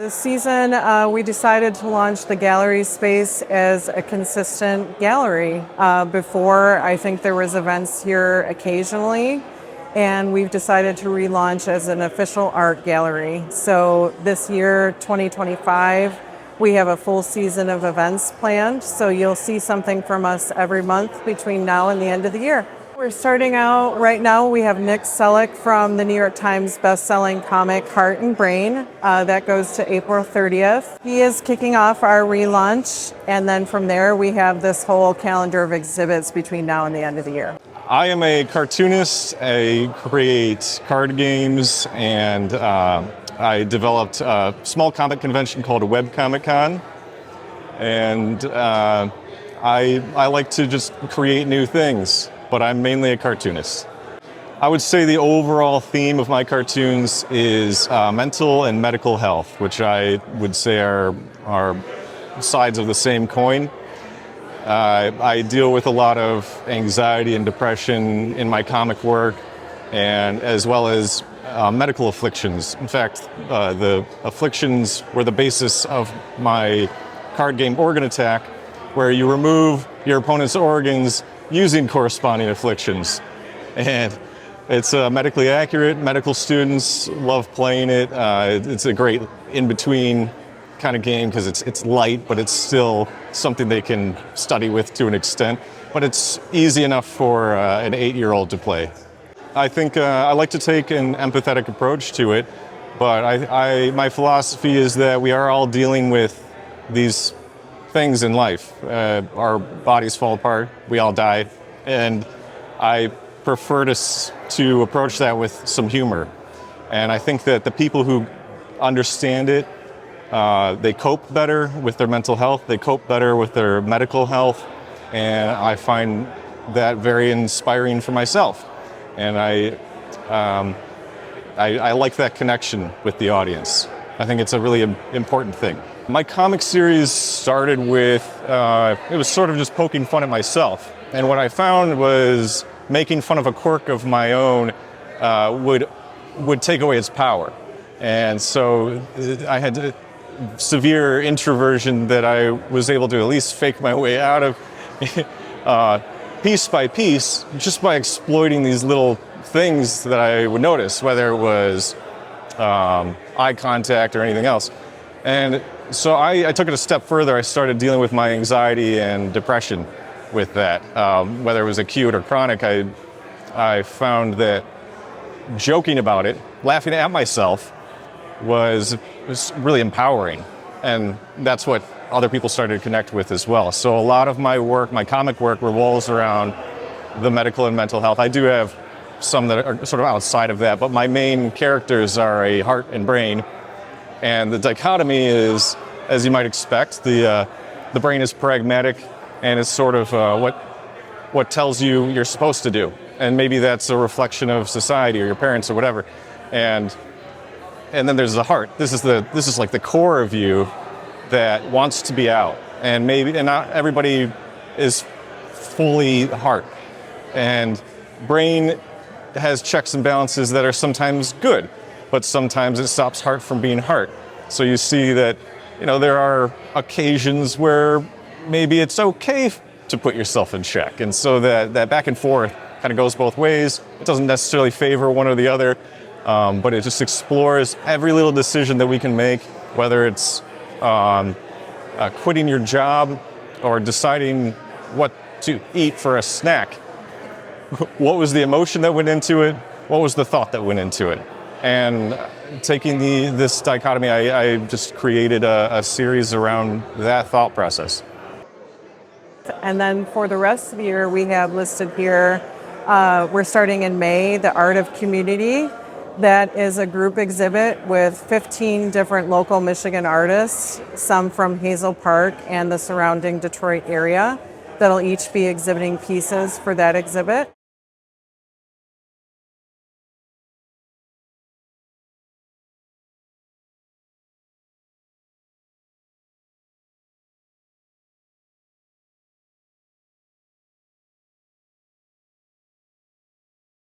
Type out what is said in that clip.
This season, we decided to launch the gallery space as a consistent gallery. Before, I think there was events here occasionally, and we've decided to relaunch as an official art gallery. So this year, 2025, we have a full season of events planned, so you'll see something from us every month between now and the end of the year. We're starting out right now. We have Nick Selleck from the New York Times best-selling comic Heart and Brain. That goes to April 30th. He is kicking off our relaunch, and then from there we have this whole calendar of exhibits between now and the end of the year. I am a cartoonist. I create card games, and I developed a small comic convention called a Web Comic Con, and I like to just create new things. But I'm mainly a cartoonist. I would say the overall theme of my cartoons is mental and medical health, which I would say are sides of the same coin. I deal with a lot of anxiety and depression in my comic work, and as well as medical afflictions. In fact, the afflictions were the basis of my card game Organ Attack, where you remove your opponent's organs using corresponding afflictions. And it's medically accurate. Medical students love playing it. It's a great in-between kind of game because it's light, but it's still something they can study with to an extent. But it's easy enough for an 8-year-old to play. I think I like to take an empathetic approach to it, but my philosophy is that we are all dealing with these things in life. Our bodies fall apart, we all die, and I prefer to approach that with some humor. And I think that the people who understand it, they cope better with their mental health, they cope better with their medical health, and I find that very inspiring for myself. And I like that connection with the audience. I think it's a really important thing. My comic series started with, it was sort of just poking fun at myself. And what I found was making fun of a quirk of my own would take away its power. And so I had severe introversion that I was able to at least fake my way out of piece by piece, just by exploiting these little things that I would notice, whether it was eye contact or anything else. And so I took it a step further. I started dealing with my anxiety and depression with that. Whether it was acute or chronic, I found that joking about it, laughing at myself, was really empowering. And that's what other people started to connect with as well. So a lot of my work, my comic work, revolves around the medical and mental health. I do have some that are sort of outside of that, but my main characters are a heart and brain. And the dichotomy is, as you might expect, the brain is pragmatic, and it's sort of what tells you you're supposed to do. And maybe that's a reflection of society or your parents or whatever. And then there's the heart. This is like the core of you that wants to be out. And not everybody is fully heart. And brain has checks and balances that are sometimes good, but sometimes it stops heart from being heart. So you see that, there are occasions where maybe it's okay to put yourself in check. And so that back and forth kind of goes both ways. It doesn't necessarily favor one or the other, but it just explores every little decision that we can make, whether it's quitting your job or deciding what to eat for a snack. What was the emotion that went into it? What was the thought that went into it? And taking this dichotomy, I just created a series around that thought process. And then for the rest of the year, we have listed here, we're starting in May, the Art of Community. That is a group exhibit with 15 different local Michigan artists, some from Hazel Park and the surrounding Detroit area, that'll each be exhibiting pieces for that exhibit.